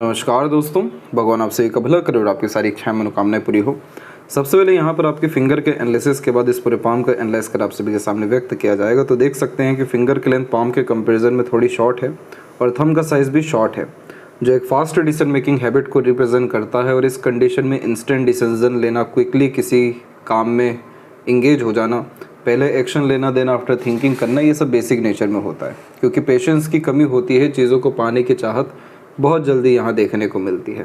नमस्कार दोस्तों, भगवान आपसे एक भला करे और आपकी सारी इच्छाएं मनोकामनाएं पूरी हो। सबसे पहले यहाँ पर आपके फिंगर के एनालिसिस के बाद इस पूरे पाम का एनालाइज कर आप सभी के सामने व्यक्त किया जाएगा। तो देख सकते हैं कि फिंगर की लेंथ पाम के कंपैरिजन में थोड़ी शॉर्ट है और थंब का साइज़ भी शॉर्ट है, जो एक फास्ट डिसीजन मेकिंग हैबिट को रिप्रेजेंट करता है। और इस कंडीशन में इंस्टेंट डिसीजन लेना, क्विकली किसी काम में इंगेज हो जाना, पहले एक्शन लेना, देन आफ्टर थिंकिंग करना, ये सब बेसिक नेचर में होता है। क्योंकि पेशेंस की कमी होती है, चीज़ों को पाने की चाहत बहुत जल्दी यहाँ देखने को मिलती है।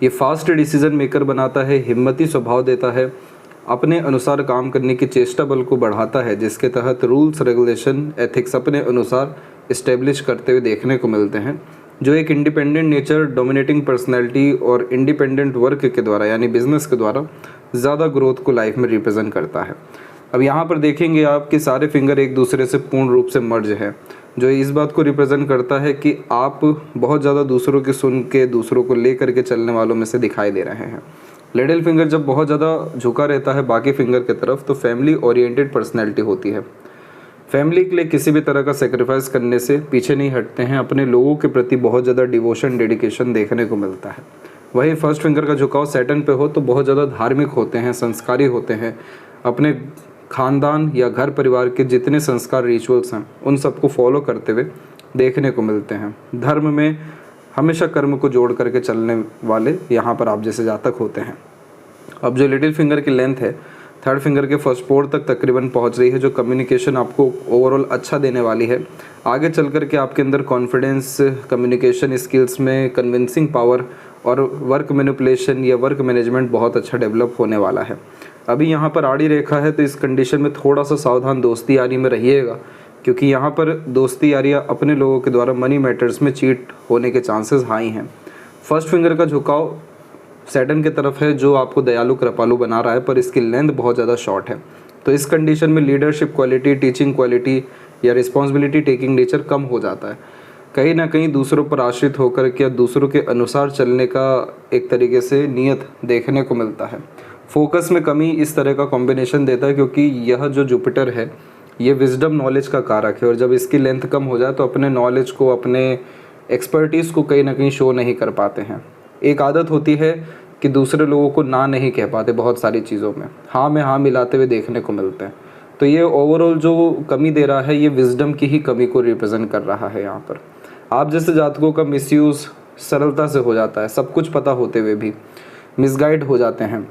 ये फास्ट डिसीजन मेकर बनाता है, हिम्मती स्वभाव देता है, अपने अनुसार काम करने की चेष्टा बल को बढ़ाता है, जिसके तहत रूल्स रेगुलेशन एथिक्स अपने अनुसार इस्टेब्लिश करते हुए देखने को मिलते हैं, जो एक इंडिपेंडेंट नेचर, डोमिनेटिंग पर्सनैलिटी और इंडिपेंडेंट वर्क के द्वारा यानी बिजनेस के द्वारा ज़्यादा ग्रोथ को लाइफ में रिप्रेजेंट करता है। अब यहाँ पर देखेंगे आप कि सारे फिंगर एक दूसरे से पूर्ण रूप से मर्ज है, जो इस बात को रिप्रेजेंट करता है कि आप बहुत ज़्यादा दूसरों की सुन के, दूसरों को ले करके चलने वालों में से दिखाई दे रहे हैं। लिटिल फिंगर जब बहुत ज़्यादा झुका रहता है बाकी फिंगर की तरफ, तो फैमिली ओरिएंटेड पर्सनैलिटी होती है। फैमिली के लिए किसी भी तरह का सेक्रीफाइस करने से पीछे नहीं हटते हैं, अपने लोगों के प्रति बहुत ज़्यादा डिवोशन, डेडिकेशन देखने को मिलता है। वहीं फर्स्ट फिंगर का झुकाव सैटर्न पे हो तो बहुत ज़्यादा धार्मिक होते हैं, संस्कारी होते हैं, अपने खानदान या घर परिवार के जितने संस्कार, रिचुअल्स हैं, उन सबको फॉलो करते हुए देखने को मिलते हैं। धर्म में हमेशा कर्म को जोड़ करके चलने वाले यहाँ पर आप जैसे जातक होते हैं। अब जो लिटिल फिंगर की लेंथ है थर्ड फिंगर के फर्स्ट पोर तक तकरीबन पहुँच रही है, जो कम्युनिकेशन आपको ओवरऑल अच्छा देने वाली है। आगे चल कर के आपके अंदर कॉन्फिडेंस, कम्युनिकेशन स्किल्स में कन्विंसिंग पावर और वर्क मैनिपुलेशन या वर्क मैनेजमेंट बहुत अच्छा डेवलप होने वाला है। अभी यहाँ पर आड़ी रेखा है, तो इस कंडीशन में थोड़ा सा सावधान दोस्ती यारी में रहिएगा, क्योंकि यहाँ पर दोस्ती यारियाँ अपने लोगों के द्वारा मनी मैटर्स में चीट होने के चांसेस हाई हैं। फर्स्ट फिंगर का झुकाव सैटर्न की तरफ है, जो आपको दयालु कृपालु बना रहा है, पर इसकी लेंथ बहुत ज़्यादा शॉर्ट है। तो इस कंडीशन में लीडरशिप क्वालिटी, टीचिंग क्वालिटी या रिस्पॉन्सिबिलिटी टेकिंग नेचर कम हो जाता है। कहीं ना कहीं दूसरों पर आश्रित होकर के या दूसरों के अनुसार चलने का एक तरीके से नियत देखने को मिलता है। फोकस में कमी इस तरह का कॉम्बिनेशन देता है, क्योंकि यह जो जुपिटर है ये विजडम नॉलेज का कारक है, और जब इसकी लेंथ कम हो जाए तो अपने नॉलेज को, अपने एक्सपर्टीज़ को कहीं ना कहीं शो नहीं कर पाते हैं। एक आदत होती है कि दूसरे लोगों को ना नहीं कह पाते, बहुत सारी चीज़ों में हाँ में हाँ मिलाते हुए देखने को मिलते हैं। तो ये ओवरऑल जो कमी दे रहा है, ये विजडम की ही कमी को रिप्रेजेंट कर रहा है। यहाँ पर आप जैसे जातकों का मिसयूज़ सरलता से हो जाता है, सब कुछ पता होते हुए भी मिसगाइड हो जाते हैं।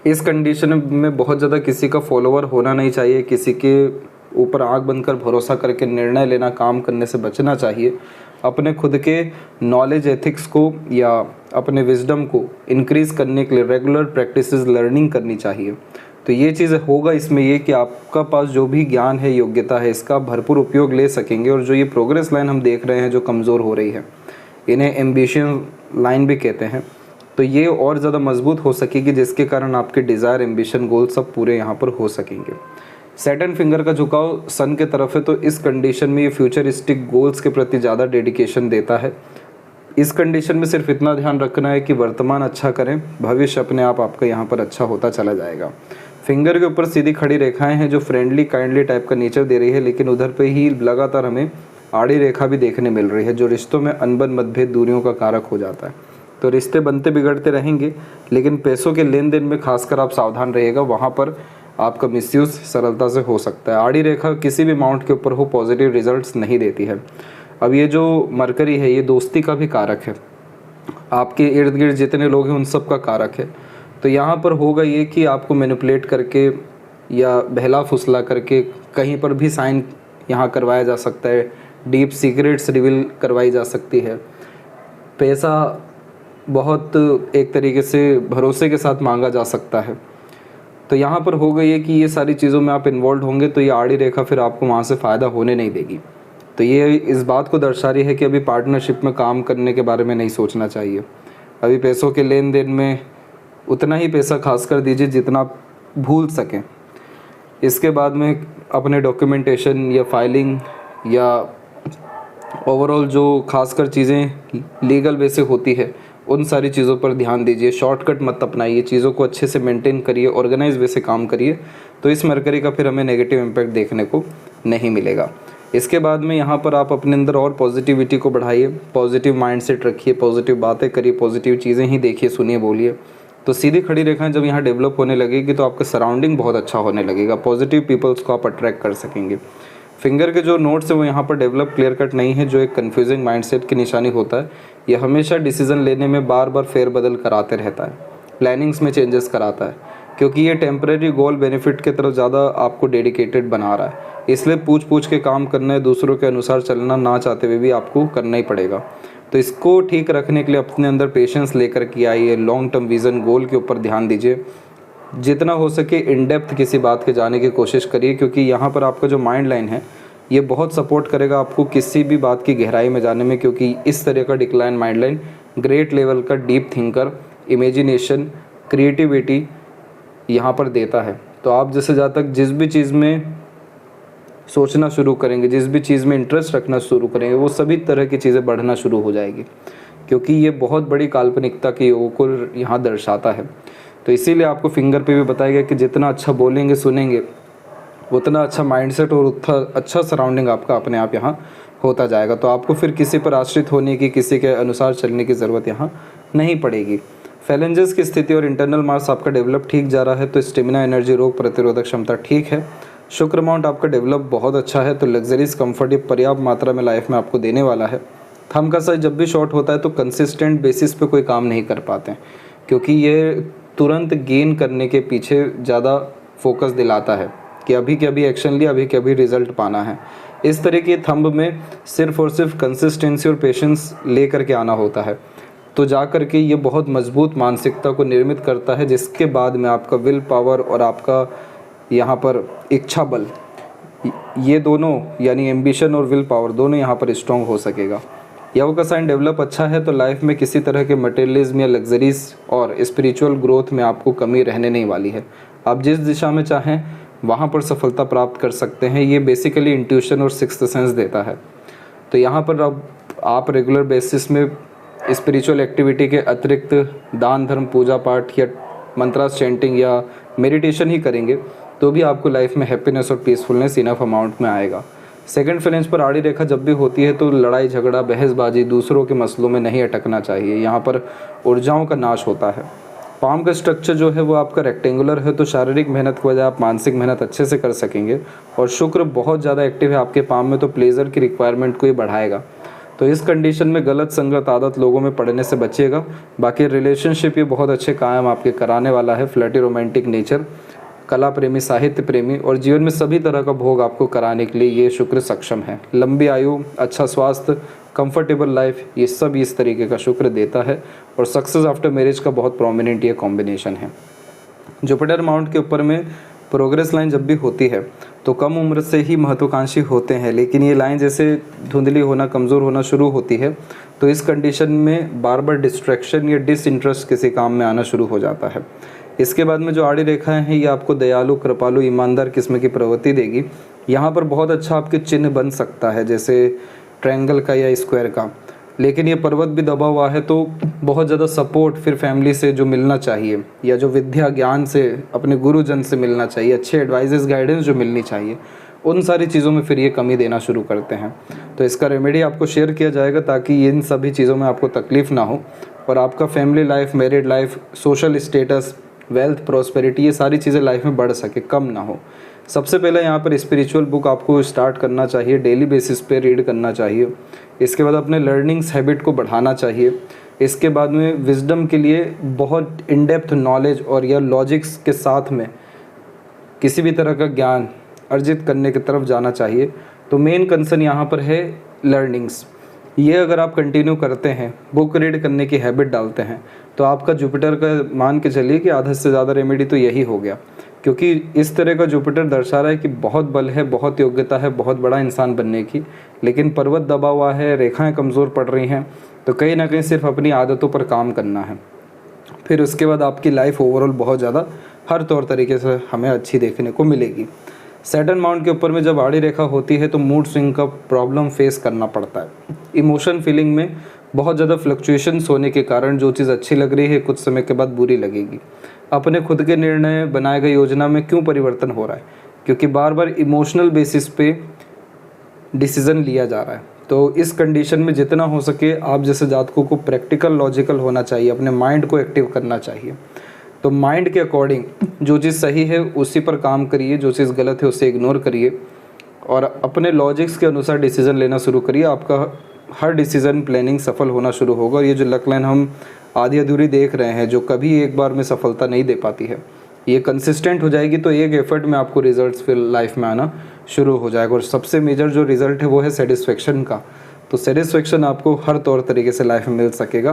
इस कंडीशन में बहुत ज़्यादा किसी का फॉलोवर होना नहीं चाहिए, किसी के ऊपर आँख बंद कर भरोसा करके निर्णय लेना, काम करने से बचना चाहिए। अपने खुद के नॉलेज, एथिक्स को या अपने विजडम को इंक्रीज़ करने के लिए रेगुलर प्रैक्टिसेस, लर्निंग करनी चाहिए। तो ये चीज़ होगा इसमें ये कि आपका पास जो भी ज्ञान है, योग्यता है, इसका भरपूर उपयोग ले सकेंगे। और जो ये प्रोग्रेस लाइन हम देख रहे हैं जो कमज़ोर हो रही है, इन्हें एम्बिशन लाइन भी कहते हैं, तो ये और ज़्यादा मजबूत हो सकेगी, जिसके कारण आपके डिज़ायर, एम्बिशन, गोल सब पूरे यहाँ पर हो सकेंगे। सैटर्न फिंगर का झुकाव सन के तरफ है, तो इस कंडीशन में ये फ्यूचरिस्टिक गोल्स के प्रति ज़्यादा डेडिकेशन देता है। इस कंडीशन में सिर्फ इतना ध्यान रखना है कि वर्तमान अच्छा करें, भविष्य अपने आप आपका यहाँ पर अच्छा होता चला जाएगा। फिंगर के ऊपर सीधी खड़ी रेखाएं हैं जो फ्रेंडली, काइंडली टाइप का नेचर दे रही है, लेकिन उधर पे ही लगातार हमें आड़ी रेखा भी देखने मिल रही है, जो रिश्तों में अनबन, मतभेद, दूरियों का कारक हो जाता है। तो रिश्ते बनते बिगड़ते रहेंगे, लेकिन पैसों के लेन देन में खासकर आप सावधान रहिएगा, वहाँ पर आपका मिसयूज़ सरलता से हो सकता है। आड़ी रेखा किसी भी अमाउंट के ऊपर हो पॉजिटिव रिजल्ट्स नहीं देती है। अब ये जो मरकरी है, ये दोस्ती का भी कारक है, आपके इर्द गिर्द जितने लोग हैं उन सब का कारक है। तो यहाँ पर होगा ये कि आपको मैनिपुलेट करके या बहला फुसला करके कहीं पर भी साइन यहाँ करवाया जा सकता है, डीप सीक्रेट्स रिवील करवाई जा सकती है, पैसा बहुत एक तरीके से भरोसे के साथ मांगा जा सकता है। तो यहाँ पर होगा ये कि ये सारी चीज़ों में आप इन्वॉल्व होंगे, तो ये आड़ी रेखा फिर आपको वहाँ से फ़ायदा होने नहीं देगी। तो ये इस बात को दर्शा रही है कि अभी पार्टनरशिप में काम करने के बारे में नहीं सोचना चाहिए। अभी पैसों के लेन देन में उतना ही पैसा खास कर दीजिए जितना आप भूल सकें। इसके बाद में अपने डॉक्यूमेंटेशन या फाइलिंग या ओवरऑल जो खासकर चीज़ें लीगल वे से होती है, उन सारी चीज़ों पर ध्यान दीजिए। शॉर्टकट मत अपनाइए, चीज़ों को अच्छे से मेंटेन करिए, ऑर्गेनाइज वे से काम करिए, तो इस मरकरी का फिर हमें नेगेटिव इम्पैक्ट देखने को नहीं मिलेगा। इसके बाद में यहाँ पर आप अपने अंदर और पॉजिटिविटी को बढ़ाइए, पॉजिटिव माइंडसेट रखिए, पॉजिटिव बातें करिए, पॉजिटिव चीज़ें ही देखिए, सुनिए, बोलिए। तो सीधी खड़ी रेखाएं जब यहाँ डेवलप होने लगेगी तो आपका सराउंडिंग बहुत अच्छा होने लगेगा, पॉजिटिव पीपल्स को आप अट्रैक्ट कर सकेंगे। फिंगर के जो नोट्स है वो यहाँ पर डेवलप क्लियर कट नहीं है, जो एक कन्फ्यूजिंग माइंडसेट की निशानी होता है। ये हमेशा डिसीजन लेने में बार बार फेरबदल कराते रहता है, प्लानिंग्स में चेंजेस कराता है, क्योंकि ये टेम्परेरी गोल बेनिफिट की तरफ ज़्यादा आपको डेडिकेटेड बना रहा है। इसलिए पूछ पूछ के काम करना है, दूसरों के अनुसार चलना ना चाहते हुए भी आपको करना ही पड़ेगा। तो इसको ठीक रखने के लिए अपने अंदर पेशेंस लेकर के आइए, लॉन्ग टर्म विज़न गोल के ऊपर ध्यान दीजिए, जितना हो सके इन डेप्थ किसी बात के जाने की कोशिश करिए, क्योंकि यहाँ पर आपका जो माइंड लाइन है ये बहुत सपोर्ट करेगा आपको किसी भी बात की गहराई में जाने में, क्योंकि इस तरह का decline mind line great level का डीप थिंकर, इमेजिनेशन, क्रिएटिविटी यहाँ पर देता है। तो आप जैसे ज़्यादा तक जिस भी चीज़ में सोचना शुरू करेंगे, जिस भी चीज़ में इंटरेस्ट रखना शुरू करेंगे, वो सभी तरह की चीज़ें बढ़ना शुरू हो जाएगी, क्योंकि ये बहुत बड़ी काल्पनिकता के योगों को यहाँ दर्शाता है। तो इसीलिए आपको फिंगर पे भी बताया गया कि जितना अच्छा बोलेंगे, सुनेंगे, उतना अच्छा माइंडसेट और उतना अच्छा सराउंडिंग आपका अपने आप यहाँ होता जाएगा। तो आपको फिर किसी पर आश्रित होने की, किसी के अनुसार चलने की ज़रूरत यहाँ नहीं पड़ेगी। फैलेंजेस की स्थिति और इंटरनल मास आपका डेवलप ठीक जा रहा है, तो स्टेमिना, एनर्जी, रोग प्रतिरोधक क्षमता ठीक है। शुक्र अमाउंट आपका डेवलप बहुत अच्छा है, तो लग्जरीज कंफर्ट ये पर्याप्त मात्रा में लाइफ में आपको देने वाला है। थंब का साइज जब भी शॉर्ट होता है तो कंसिस्टेंट बेसिस पे कोई काम नहीं कर पाते हैं, क्योंकि ये तुरंत गेन करने के पीछे ज़्यादा फोकस दिलाता है कि अभी के अभी एक्शन लिया, अभी के अभी रिजल्ट पाना है। इस तरह के थंब में सिर्फ और सिर्फ कंसिस्टेंसी और पेशेंस ले करके आना होता है, तो जा कर के ये बहुत मजबूत मानसिकता को निर्मित करता है, जिसके बाद में आपका विल पावर और आपका यहाँ पर इच्छा बल, ये दोनों यानी एम्बिशन और विल पावर दोनों यहाँ पर स्ट्रॉन्ग हो सकेगा। यव का साइन डेवलप अच्छा है, तो लाइफ में किसी तरह के मटेरियलिज्म या लग्जरीज और स्पिरिचुअल ग्रोथ में आपको कमी रहने नहीं वाली है। आप जिस दिशा में चाहें वहाँ पर सफलता प्राप्त कर सकते हैं। ये बेसिकली इंट्यूशन और सिक्स्थ सेंस देता है। तो यहाँ पर अब आप रेगुलर बेसिस में स्पिरिचुअल एक्टिविटी के अतिरिक्त दान धर्म, पूजा पाठ या मंत्रास चैंटिंग या मेडिटेशन ही करेंगे तो भी आपको लाइफ में हैप्पीनेस और पीसफुलनेस इनफ अमाउंट में आएगा। सेकंड फ्लेंज पर आड़ी रेखा जब भी होती है तो लड़ाई झगड़ा, बहसबाजी, दूसरों के मसलों में नहीं अटकना चाहिए। यहाँ पर ऊर्जाओं का नाश होता है। पाम का स्ट्रक्चर जो है वो आपका रेक्टेंगुलर है, तो शारीरिक मेहनत की वजह आप मानसिक मेहनत अच्छे से कर सकेंगे। और शुक्र बहुत ज़्यादा एक्टिव है आपके पाम में, तो प्लेजर की रिक्वायरमेंट को ये बढ़ाएगा। तो इस कंडीशन में गलत संगत आदत लोगों में पड़ने से बचिएगा। बाकी रिलेशनशिप ये बहुत अच्छे कायम आपके कराने वाला है। फ्लर्टी, रोमांटिक नेचर, कला प्रेमी, साहित्य प्रेमी और जीवन में सभी तरह का भोग आपको कराने के लिए ये शुक्र सक्षम है। लंबी आयु, अच्छा स्वास्थ्य, कंफर्टेबल लाइफ, ये सब इस तरीके का शुक्र देता है। और सक्सेस आफ्टर मैरिज का बहुत प्रोमिनेंट ये कॉम्बिनेशन है। जुपिटर माउंट के ऊपर में प्रोग्रेस लाइन जब भी होती है तो कम उम्र से ही महत्वाकांक्षी होते हैं, लेकिन ये लाइन जैसे धुंधली होना, कमज़ोर होना शुरू होती है तो इस कंडीशन में बार बार डिस्ट्रैक्शन या डिसइंटरेस्ट किसी काम में आना शुरू हो जाता है। इसके बाद में जो आड़ी रेखाएं हैं ये आपको दयालु, कृपालु, ईमानदार किस्म की प्रवृत्ति देगी। यहाँ पर बहुत अच्छा आपके चिन्ह बन सकता है, जैसे ट्रायंगल का या स्क्वायर का। लेकिन ये पर्वत भी दबा हुआ है तो बहुत ज़्यादा सपोर्ट फिर फैमिली से जो मिलना चाहिए, या जो विद्या ज्ञान से अपने गुरुजन से मिलना चाहिए, अच्छे एडवाइजेस, गाइडेंस जो मिलनी चाहिए, उन सारी चीज़ों में फिर ये कमी देना शुरू करते हैं। तो इसका रेमेडी आपको शेयर किया जाएगा ताकि इन सभी चीज़ों में आपको तकलीफ़ ना हो और आपका family life, married life, social status, wealth, prosperity, ये सारी चीज़ें लाइफ में बढ़ सके, कम ना हो। सबसे पहले यहाँ पर स्पिरिचुअल बुक आपको स्टार्ट करना चाहिए, डेली बेसिस पे रीड करना चाहिए। इसके बाद अपने लर्निंग्स हैबिट को बढ़ाना चाहिए। इसके बाद में विजडम के लिए बहुत इन डेप्थ नॉलेज और या लॉजिक्स के साथ में किसी भी तरह का ज्ञान अर्जित करने की तरफ जाना चाहिए। तो मेन कंसर्न यहाँ पर है लर्निंग्स। ये अगर आप कंटिन्यू करते हैं, बुक रीड करने की हैबिट डालते हैं, तो आपका जुपिटर का मान के चलिए कि आधा से ज़्यादा रेमेडी तो यही हो गया, क्योंकि इस तरह का जुपिटर दर्शा रहा है कि बहुत बल है, बहुत योग्यता है बहुत बड़ा इंसान बनने की, लेकिन पर्वत दबा हुआ है, रेखाएं कमज़ोर पड़ रही हैं, तो कहीं ना कहीं सिर्फ अपनी आदतों पर काम करना है। फिर उसके बाद आपकी लाइफ ओवरऑल बहुत ज़्यादा हर तौर तरीके से हमें अच्छी देखने को मिलेगी। सैटर्न माउंट के ऊपर में जब आड़ी रेखा होती है तो मूड स्विंग का प्रॉब्लम फेस करना पड़ता है। इमोशन फीलिंग में बहुत ज़्यादा फ्लक्चुएशंस होने के कारण जो चीज़ अच्छी लग रही है कुछ समय के बाद बुरी लगेगी। अपने खुद के निर्णय, बनाए गए योजना में क्यों परिवर्तन हो रहा है? क्योंकि बार बार इमोशनल बेसिस पे डिसीज़न लिया जा रहा है। तो इस कंडीशन में जितना हो सके आप जैसे जातकों को प्रैक्टिकल लॉजिकल होना चाहिए, अपने माइंड को एक्टिव करना चाहिए। तो माइंड के अकॉर्डिंग जो चीज़ सही है उसी पर काम करिए, जो चीज़ गलत है उसे इग्नोर करिए और अपने लॉजिक्स के अनुसार डिसीज़न लेना शुरू करिए। आपका हर डिसीज़न प्लानिंग सफल होना शुरू होगा। और ये जो लक लाइन हम आधी अधूरी देख रहे हैं, जो कभी एक बार में सफलता नहीं दे पाती है, ये कंसिस्टेंट हो जाएगी तो एक एफर्ट में आपको रिजल्ट्स फिर लाइफ में आना शुरू हो जाएगा। और सबसे मेजर जो रिज़ल्ट है वो है सेटिस्फेक्शन का। तो सेटिस्फेक्शन आपको हर तौर तरीके से लाइफ में मिल सकेगा,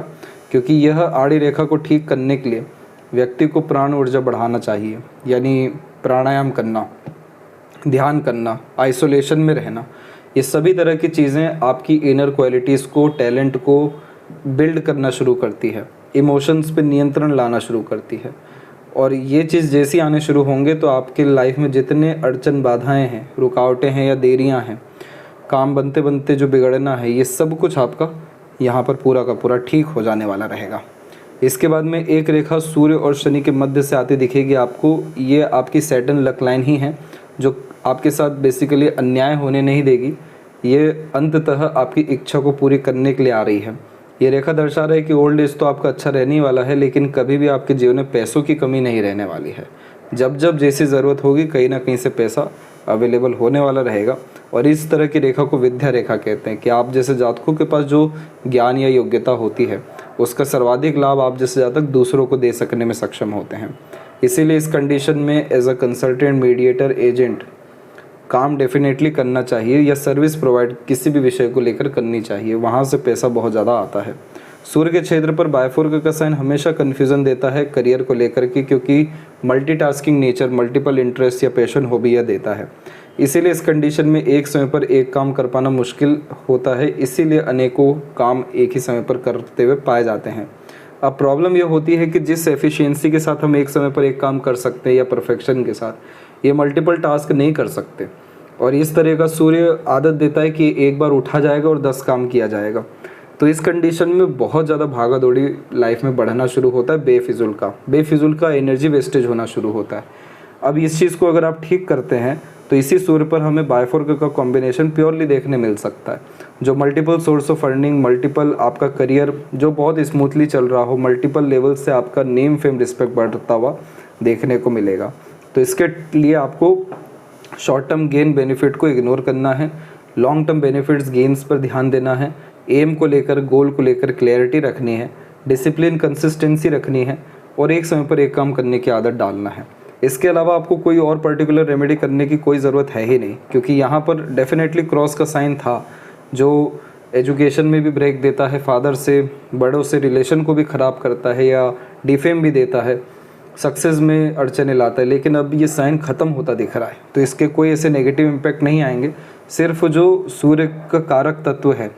क्योंकि यह आड़ी रेखा को ठीक करने के लिए व्यक्ति को प्राण ऊर्जा बढ़ाना चाहिए, यानी प्राणायाम करना, ध्यान करना, आइसोलेशन में रहना। ये सभी तरह की चीज़ें आपकी इनर क्वालिटीज़ को, टैलेंट को बिल्ड करना शुरू करती है, इमोशंस पे नियंत्रण लाना शुरू करती है। और ये चीज़ जैसी आने शुरू होंगे तो आपके लाइफ में जितने अड़चन बाधाएं हैं, रुकावटें हैं या देरियां हैं, काम बनते बनते जो बिगड़ना है, ये सब कुछ आपका यहाँ पर पूरा का पूरा ठीक हो जाने वाला रहेगा। इसके बाद में एक रेखा सूर्य और शनि के मध्य से आती दिखेगी आपको। ये आपकी सैटर्न लक लाइन ही है जो आपके साथ बेसिकली अन्याय होने नहीं देगी। ये अंततः आपकी इच्छा को पूरी करने के लिए आ रही है। ये रेखा दर्शा रहा है कि ओल्ड एज तो आपका अच्छा रहने वाला है, लेकिन कभी भी आपके जीवन में पैसों की कमी नहीं रहने वाली है। जब जब जैसी ज़रूरत होगी कहीं ना कहीं से पैसा अवेलेबल होने वाला रहेगा। और इस तरह की रेखा को विद्या रेखा कहते हैं कि आप जैसे जातकों के पास जो ज्ञान या योग्यता होती है उसका सर्वाधिक लाभ आप जैसे जातक दूसरों को दे सकने में सक्षम होते हैं। इसीलिए इस कंडीशन में as a consultant, mediator, agent काम डेफिनेटली करना चाहिए या सर्विस प्रोवाइड किसी भी विषय को लेकर करनी चाहिए। वहाँ से पैसा बहुत ज़्यादा आता है। सूर्य के क्षेत्र पर बायफोर्क का साइन हमेशा कन्फ्यूज़न देता है करियर को लेकर के, क्योंकि मल्टीटास्किंग नेचर, मल्टीपल इंटरेस्ट या पैशन हॉबी या देता है। इसीलिए इस कंडीशन में एक समय पर एक काम कर पाना मुश्किल होता है। इसीलिए अनेकों काम एक ही समय पर करते हुए पाए जाते हैं। अब प्रॉब्लम यह होती है कि जिस एफिशिएंसी के साथ हम एक समय पर एक काम कर सकते हैं या परफेक्शन के साथ, ये मल्टीपल टास्क नहीं कर सकते। और इस तरह का सूर्य आदत देता है कि एक बार उठा जाएगा और 10 काम किया जाएगा। तो इस कंडीशन में बहुत ज़्यादा भागा दौड़ी लाइफ में बढ़ना शुरू होता है। बेफिजुल का एनर्जी वेस्टेज होना शुरू होता है। अब इस चीज़ को अगर आप ठीक करते हैं तो इसी सूर्य पर हमें बायफोर्क का कॉम्बिनेशन प्योरली देखने मिल सकता है, जो multiple source of earning, multiple आपका करियर जो बहुत स्मूथली चल रहा हो, मल्टीपल लेवल से आपका नेम फेम रिस्पेक्ट बढ़ता हुआ देखने को मिलेगा। तो इसके लिए आपको शॉर्ट टर्म गेन बेनिफिट को इग्नोर करना है, लॉन्ग टर्म बेनिफिट्स गेन्स पर ध्यान देना है, एम को लेकर, गोल को लेकर क्लैरिटी रखनी है, डिसिप्लिन, कंसिस्टेंसी रखनी है और एक समय पर एक काम करने की आदत डालना है। इसके अलावा आपको कोई और पर्टिकुलर रेमेडी करने की कोई ज़रूरत है ही नहीं, क्योंकि यहाँ पर डेफिनेटली क्रॉस का साइन था जो एजुकेशन में भी ब्रेक देता है, फादर से, बड़ों से रिलेशन को भी ख़राब करता है या डिफेम भी देता है, सक्सेस में अड़चने लाता है। लेकिन अब ये साइन ख़त्म होता दिख रहा है, तो इसके कोई ऐसे नेगेटिव इम्पैक्ट नहीं आएंगे। सिर्फ जो सूर्य का कारक तत्व है,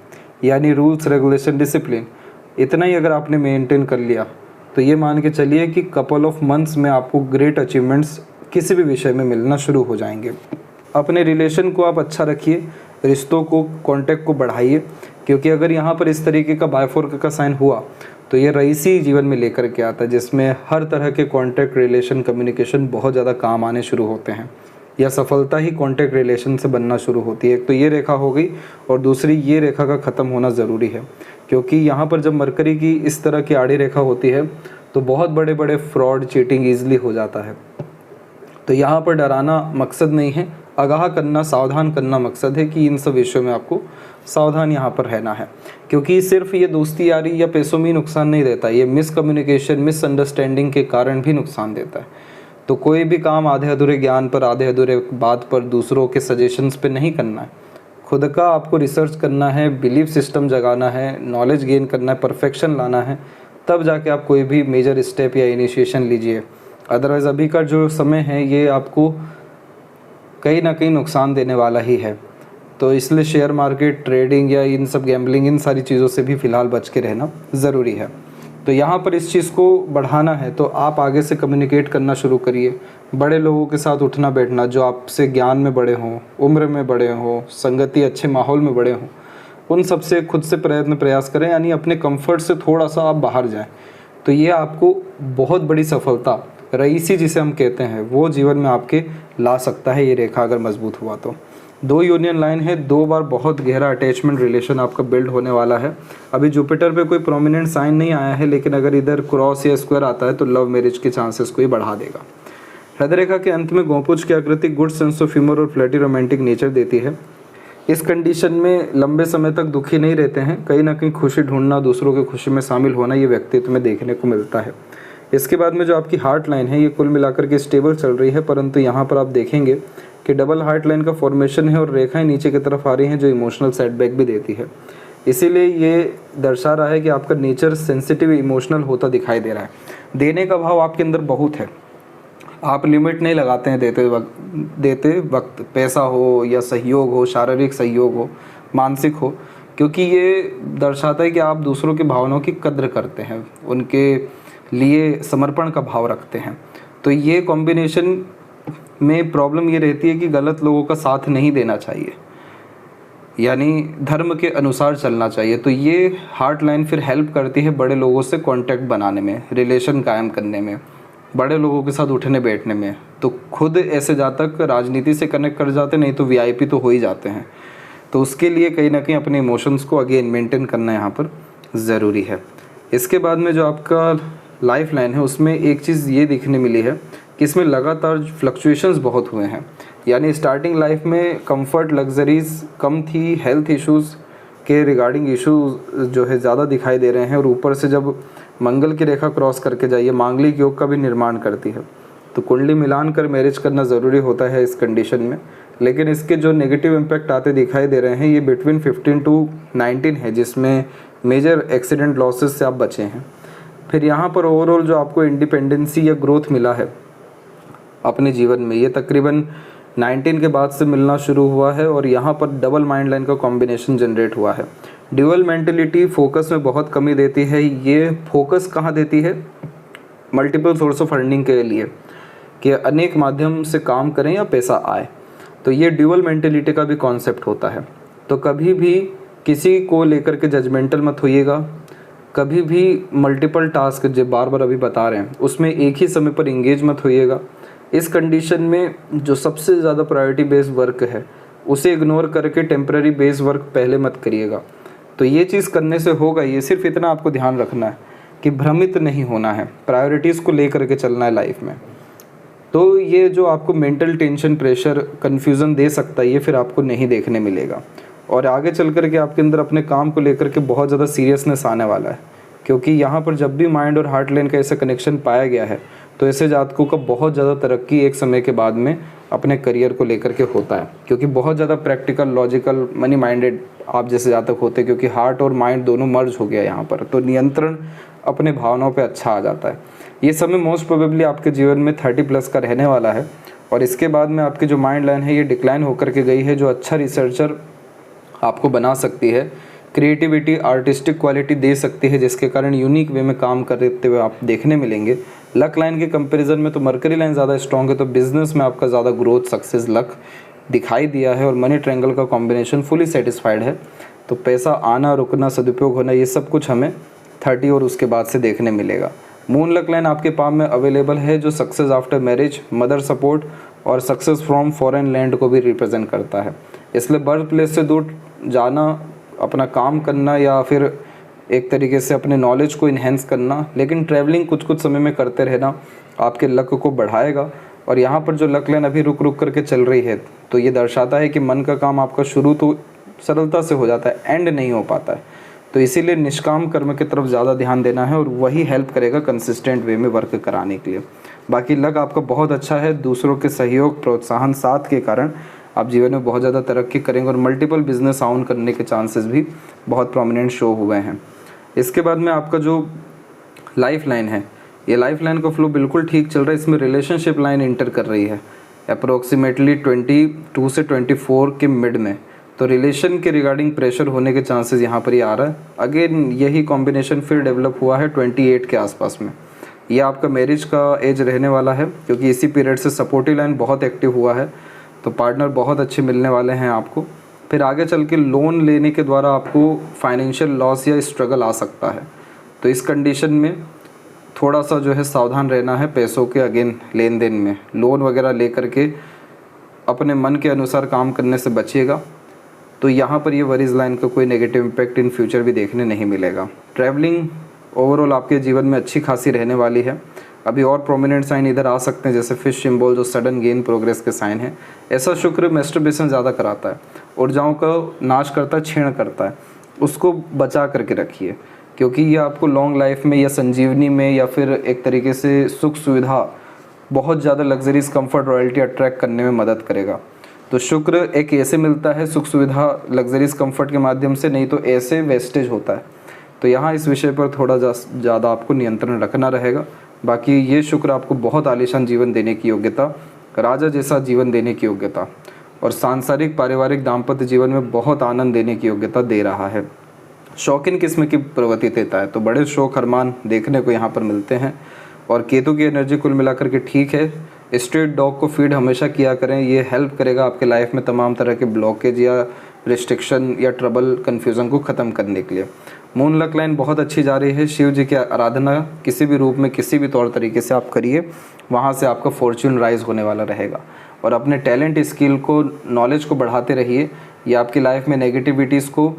यानी रूल्स, रेगुलेशन, डिसिप्लिन, इतना ही अगर आपने मेंटेन कर लिया तो ये मान के चलिए कि कपल ऑफ मंथ्स में आपको ग्रेट अचीवमेंट्स किसी भी विषय में मिलना शुरू हो जाएंगे। अपने रिलेशन को आप अच्छा रखिए, रिश्तों को, कांटेक्ट को बढ़ाइए, क्योंकि अगर यहाँ पर इस तरीके का बायफोर्क का साइन हुआ तो ये रईसी जीवन में लेकर के आता है, जिसमें हर तरह के कांटेक्ट, रिलेशन, कम्युनिकेशन बहुत ज़्यादा काम आने शुरू होते हैं या सफलता ही कांटेक्ट रिलेशन से बनना शुरू होती है। तो ये रेखा हो गई और दूसरी ये रेखा का ख़त्म होना ज़रूरी है, क्योंकि यहाँ पर जब मरकरी की इस तरह की आड़ी रेखा होती है तो बहुत बड़े बड़े फ्रॉड, चीटिंग ईजिली हो जाता है। तो यहाँ पर डराना मकसद नहीं है, आगाह करना, सावधान करना मकसद है कि इन सब विषयों में आपको सावधान यहाँ पर रहना है, क्योंकि सिर्फ ये दोस्ती यारी या पैसों में नुकसान नहीं देता, ये मिसकम्युनिकेशन, मिसअंडरस्टैंडिंग के कारण भी नुकसान देता है। तो कोई भी काम आधे अधूरे ज्ञान पर, आधे अधूरे बात पर, दूसरों के सजेशंस पे नहीं करना है। खुद का आपको रिसर्च करना है, बिलीफ सिस्टम जगाना है, नॉलेज गेन करना है, परफेक्शन लाना है, तब जाके आप कोई भी मेजर स्टेप या इनिशिएशन लीजिए। अदरवाइज़ अभी का जो समय है ये आपको कहीं ना कहीं नुकसान देने वाला ही है। तो इसलिए शेयर मार्केट, ट्रेडिंग या इन सब गैम्बलिंग, इन सारी चीज़ों से भी फ़िलहाल बच के रहना ज़रूरी है। तो यहाँ पर इस चीज़ को बढ़ाना है तो आप आगे से कम्युनिकेट करना शुरू करिए, बड़े लोगों के साथ उठना बैठना, जो आपसे ज्ञान में बड़े हों, उम्र में बड़े हों, संगति अच्छे माहौल में बड़े हों, उन सब से खुद से प्रयास करें, यानी अपने कंफर्ट से थोड़ा सा आप बाहर जाएं। तो ये आपको बहुत बड़ी सफलता, रईसी जिसे हम कहते हैं, वो जीवन में आपके ला सकता है ये रेखा अगर मजबूत हुआ तो। 2 यूनियन लाइन है, 2 बार बहुत गहरा अटैचमेंट रिलेशन आपका बिल्ड होने वाला है। अभी जुपिटर पे कोई प्रोमिनेंट साइन नहीं आया है, लेकिन अगर इधर क्रॉस या स्क्वायर आता है तो लव मैरिज के चांसेस को ही बढ़ा देगा। हृदय रेखा के अंत में गोपुज की आकृति गुड सेंस ऑफ ह्यूमर और फ्लर्टी रोमांटिक नेचर देती है। इस कंडीशन में लंबे समय तक दुखी नहीं रहते हैं, कहीं ना कहीं खुशी ढूंढना, दूसरों की खुशी में शामिल होना ये व्यक्तित्व में देखने को मिलता है। इसके बाद में जो आपकी हार्ट लाइन है ये कुल मिलाकर के स्टेबल चल रही है, परंतु यहाँ पर आप देखेंगे कि डबल हार्ट लाइन का फॉर्मेशन है और रेखाएं नीचे की तरफ आ रही हैं जो इमोशनल सेटबैक भी देती है। इसीलिए ये दर्शा रहा है कि आपका नेचर सेंसिटिव इमोशनल होता दिखाई दे रहा है। देने का भाव आपके अंदर बहुत है, आप लिमिट नहीं लगाते हैं देते वक्त पैसा हो या सहयोग हो, शारीरिक सहयोग हो, मानसिक हो, क्योंकि ये दर्शाता है कि आप दूसरों की भावनाओं की कद्र करते हैं, उनके लिए समर्पण का भाव रखते हैं। तो ये कॉम्बिनेशन में प्रॉब्लम ये रहती है कि गलत लोगों का साथ नहीं देना चाहिए, यानी धर्म के अनुसार चलना चाहिए। तो ये हार्ट लाइन फिर हेल्प करती है बड़े लोगों से कांटेक्ट बनाने में, रिलेशन कायम करने में, बड़े लोगों के साथ उठने बैठने में। तो खुद ऐसे जातक राजनीति से कनेक्ट कर जाते, नहीं तो वीआईपी तो हो ही जाते हैं। तो उसके लिए कहीं ना कहीं अपने इमोशंस को अगेन मेंटेन करना यहाँ पर ज़रूरी है। इसके बाद में जो आपका लाइफ लाइन है उसमें एक चीज़ ये देखने मिली है कि इसमें लगातार फ्लक्चुएशंस बहुत हुए हैं, यानी स्टार्टिंग लाइफ में कंफर्ट लग्जरीज कम थी, हेल्थ इश्यूज़ के रिगार्डिंग इश्यूज जो है ज़्यादा दिखाई दे रहे हैं, और ऊपर से जब मंगल की रेखा क्रॉस करके जाइए मांगलिक योग का भी निर्माण करती है। तो कुंडली मिलान कर मैरिज करना ज़रूरी होता है इस कंडीशन में, लेकिन इसके जो नेगेटिव इम्पैक्ट आते दिखाई दे रहे हैं ये बिटवीन 15 to 19 है, जिसमें मेजर एक्सीडेंट लॉसेस से आप बचे हैं। फिर यहाँ पर ओवरऑल जो आपको इंडिपेंडेंसी या ग्रोथ मिला है अपने जीवन में, ये तकरीबन 19 के बाद से मिलना शुरू हुआ है, और यहाँ पर डबल माइंड लाइन का कॉम्बिनेशन जनरेट हुआ है। ड्यूअल मेंटलिटी फोकस में बहुत कमी देती है। ये फोकस कहाँ देती है? मल्टीपल सोर्स ऑफ अर्निंग के लिए, कि अनेक माध्यम से काम करें या पैसा आए। तो ये ड्यूअल मेंटलिटी का भी कॉन्सेप्ट होता है। तो कभी भी किसी को लेकर के जजमेंटल मत होइएगा, कभी भी मल्टीपल टास्क जो बार बार अभी बता रहे हैं उसमें एक ही समय पर इंगेज मत होइएगा। इस कंडीशन में जो सबसे ज़्यादा प्रायोरिटी बेस्ड वर्क है उसे इग्नोर करके टेम्पररी बेस्ड वर्क पहले मत करिएगा। तो ये चीज़ करने से होगा, ये सिर्फ इतना आपको ध्यान रखना है कि भ्रमित नहीं होना है, प्रायोरिटीज़ को लेकर के चलना है लाइफ में। तो ये जो आपको मेंटल टेंशन, प्रेशर, कन्फ्यूज़न दे सकता है ये फिर आपको नहीं देखने मिलेगा, और आगे चल कर के आपके अंदर अपने काम को लेकर के बहुत ज़्यादा सीरियसनेस आने वाला है, क्योंकि यहाँ पर जब भी माइंड और हार्ट लाइन का ऐसा कनेक्शन पाया गया है तो ऐसे जातकों का बहुत ज़्यादा तरक्की एक समय के बाद में अपने करियर को लेकर के होता है, क्योंकि बहुत ज़्यादा प्रैक्टिकल, लॉजिकल, मनी माइंडेड आप जैसे जातक होते हैं, क्योंकि हार्ट और माइंड दोनों मर्ज हो गया यहाँ पर। तो नियंत्रण अपने भावनाओं पे अच्छा आ जाता है। ये समय मोस्ट प्रोबेबली आपके जीवन में 30+ का रहने वाला है, और इसके बाद में आपकी जो माइंड लाइन है ये डिक्लाइन होकर के गई है, जो अच्छा रिसर्चर आपको बना सकती है, क्रिएटिविटी, आर्टिस्टिक क्वालिटी दे सकती है, जिसके कारण यूनिक वे में काम करते हुए आप देखने मिलेंगे। लक लाइन के कंपैरिजन में तो मरकरी लाइन ज़्यादा स्ट्रॉन्ग है, तो बिजनेस में आपका ज़्यादा ग्रोथ, सक्सेस, लक दिखाई दिया है, और मनी ट्रायंगल का कॉम्बिनेशन फुली सेटिस्फाइड है। तो पैसा आना, रुकना, सदुपयोग होना, ये सब कुछ हमें 30 और उसके बाद से देखने मिलेगा। मून लक लाइन आपके पाम में अवेलेबल है, जो success after marriage, mother support और सक्सेस फ्रॉम फॉरेन लैंड को भी रिप्रेजेंट करता है। इसलिए बर्थ प्लेस से दूर जाना, अपना काम करना, या फिर एक तरीके से अपने नॉलेज को इन्हेंस करना, लेकिन ट्रैवलिंग कुछ कुछ समय में करते रहना आपके लक को बढ़ाएगा। और यहाँ पर जो लक लाइन अभी रुक रुक करके चल रही है, तो ये दर्शाता है कि मन का काम आपका शुरू तो सरलता से हो जाता है, एंड नहीं हो पाता है। तो इसीलिए निष्काम कर्म की तरफ ज़्यादा ध्यान देना है, और वही हेल्प करेगा कंसिस्टेंट वे में वर्क कराने के लिए। बाकी लक आपका बहुत अच्छा है, दूसरों के सहयोग, प्रोत्साहन, साथ के कारण आप जीवन में बहुत ज़्यादा तरक्की करेंगे, और मल्टीपल बिजनेस ऑन करने के चांसेस भी बहुत प्रोमिनेंट शो हुए हैं। इसके बाद में आपका जो लाइफ लाइन है, ये लाइफ लाइन का फ्लो बिल्कुल ठीक चल रहा है। इसमें रिलेशनशिप लाइन इंटर कर रही है अप्रोक्सीमेटली 22 से 24 के मिड में। तो रिलेशन के रिगार्डिंग प्रेशर होने के चांसेस यहाँ पर ही आ रहा है। अगेन यही कॉम्बिनेशन फिर डेवलप हुआ है 28 के आसपास में। यह आपका मैरिज का एज रहने वाला है, क्योंकि इसी पीरियड से सपोर्टिव लाइन बहुत एक्टिव हुआ है, तो पार्टनर बहुत अच्छे मिलने वाले हैं आपको। फिर आगे चल के लोन लेने के द्वारा आपको फाइनेंशियल लॉस या स्ट्रगल आ सकता है। तो इस कंडीशन में थोड़ा सा जो है सावधान रहना है पैसों के अगेन लेन देन में। लोन वगैरह ले करके अपने मन के अनुसार काम करने से बचिएगा। तो यहाँ पर ये वरीज लाइन का कोई नेगेटिव इम्पैक्ट इन फ्यूचर भी देखने नहीं मिलेगा। ट्रैवलिंग ओवरऑल आपके जीवन में अच्छी खासी रहने वाली है। अभी और प्रोमिनेंट साइन इधर आ सकते हैं, जैसे फिश सिंबल जो सडन गेन प्रोग्रेस के साइन है। ऐसा शुक्र मैस्टरबेशन ज़्यादा कराता है, ऊर्जाओं का नाश करता है, क्षीण करता है, उसको बचा करके रखिए, क्योंकि ये आपको लॉन्ग लाइफ में या संजीवनी में या फिर एक तरीके से सुख सुविधा, बहुत ज़्यादा लग्जरीज, कंफर्ट, रॉयल्टी अट्रैक्ट करने में मदद करेगा। तो शुक्र एक ऐसे मिलता है सुख सुविधा, लग्जरीज, कंफर्ट के माध्यम से, नहीं तो ऐसे वेस्टेज होता है। तो यहाँ इस विषय पर थोड़ा ज़्यादा आपको नियंत्रण रखना रहेगा। बाकी ये शुक्र आपको बहुत आलीशान जीवन देने की योग्यता, राजा जैसा जीवन देने की योग्यता और सांसारिक, पारिवारिक, दाम्पत्य जीवन में बहुत आनंद देने की योग्यता दे रहा है। शौकीन किस्म की प्रवृत्ति देता है, तो बड़े शौक अरमान देखने को यहाँ पर मिलते हैं। और केतु की एनर्जी कुल मिलाकर के ठीक है। स्ट्रीट डॉग को फीड हमेशा किया करें, ये हेल्प करेगा आपके लाइफ में तमाम तरह के ब्लॉकेज या रिस्ट्रिक्शन या ट्रबल, कन्फ्यूज़न को ख़त्म करने के लिए। मून लक लाइन बहुत अच्छी जा रही है। शिव जी की आराधना किसी भी रूप में, किसी भी तौर तरीके से आप करिए, वहाँ से आपका फॉर्च्यून राइज होने वाला रहेगा। और अपने टैलेंट, स्किल को, नॉलेज को बढ़ाते रहिए। ये आपकी लाइफ में नेगेटिविटीज़ को,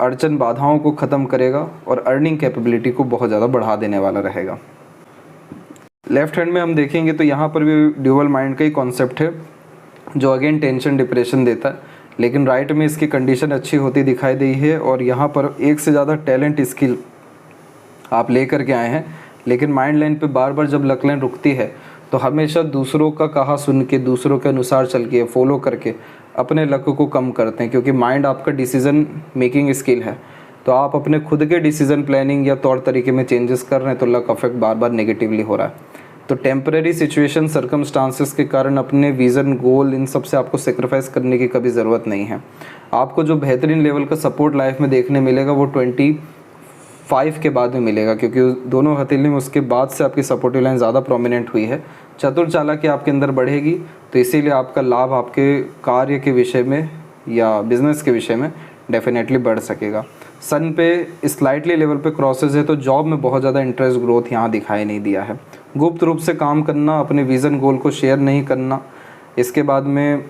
अड़चन, बाधाओं को ख़त्म करेगा और अर्निंग कैपेबिलिटी को बहुत ज़्यादा बढ़ा देने वाला रहेगा। लेफ्ट हैंड में हम देखेंगे तो यहाँ पर भी ड्यूअल माइंड का ही कॉन्सेप्ट है, जो अगेन टेंशन, डिप्रेशन देता है। लेकिन राइट में इसकी कंडीशन अच्छी होती दिखाई दी है और यहाँ पर एक से ज़्यादा टैलेंट, स्किल आप लेकर के आए हैं। लेकिन माइंड लाइन पे बार बार जब लक लाइन रुकती है तो हमेशा दूसरों का कहा सुन के, दूसरों के अनुसार चल के, फॉलो करके अपने लक को कम करते हैं, क्योंकि माइंड आपका डिसीजन मेकिंग स्किल है। तो आप अपने खुद के डिसीजन प्लानिंग या तौर तरीके में चेंजेस कर रहे हैं तो लक अफेक्ट बार बार नेगेटिवली हो रहा है। तो टेम्परेरी सिचुएशन, सर्कमस्टांसेस के कारण अपने विज़न, गोल, इन सब से आपको सेक्रीफाइस करने की कभी ज़रूरत नहीं है। आपको जो बेहतरीन लेवल का सपोर्ट लाइफ में देखने मिलेगा वो 25 के बाद में मिलेगा, क्योंकि दोनों हथेली में उसके बाद से आपकी सपोर्टिव लाइन ज़्यादा प्रोमिनेंट हुई है। चतुर चालाकी आपके अंदर बढ़ेगी, तो इसीलिए आपका लाभ आपके कार्य के विषय में या बिजनेस के विषय में डेफिनेटली बढ़ सकेगा। सन पे स्लाइटली लेवल पे क्रॉसेस है, तो जॉब में बहुत ज़्यादा इंटरेस्ट, ग्रोथ यहाँ दिखाई नहीं दिया है। गुप्त रूप से काम करना, अपने विज़न, गोल को शेयर नहीं करना, इसके बाद में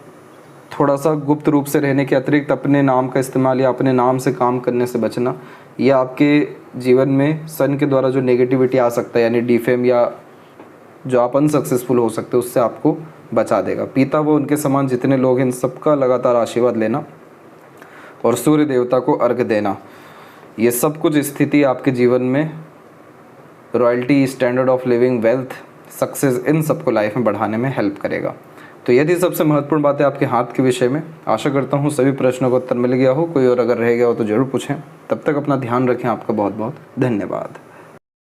थोड़ा सा गुप्त रूप से रहने के अतिरिक्त अपने नाम का इस्तेमाल या अपने नाम से काम करने से बचना, यह आपके जीवन में सन के द्वारा जो नेगेटिविटी आ सकता है, यानी डिफेम या जो आप अनसक्सेसफुल हो सकते हो, उससे आपको बचा देगा। पिता व उनके समान जितने लोग हैं, इन सबका लगातार आशीर्वाद लेना और सूर्य देवता को अर्घ देना, ये सब कुछ स्थिति आपके जीवन में royalty, standard of living, wealth, success, इन सबको लाइफ में बढ़ाने में हेल्प करेगा। तो ये थी सबसे महत्वपूर्ण बातें आपके हाथ के विषय में। आशा करता हूँ सभी प्रश्नों का उत्तर मिल गया हो। कोई और अगर रह गया हो तो ज़रूर पूछें। तब तक अपना ध्यान रखें। आपका बहुत बहुत धन्यवाद।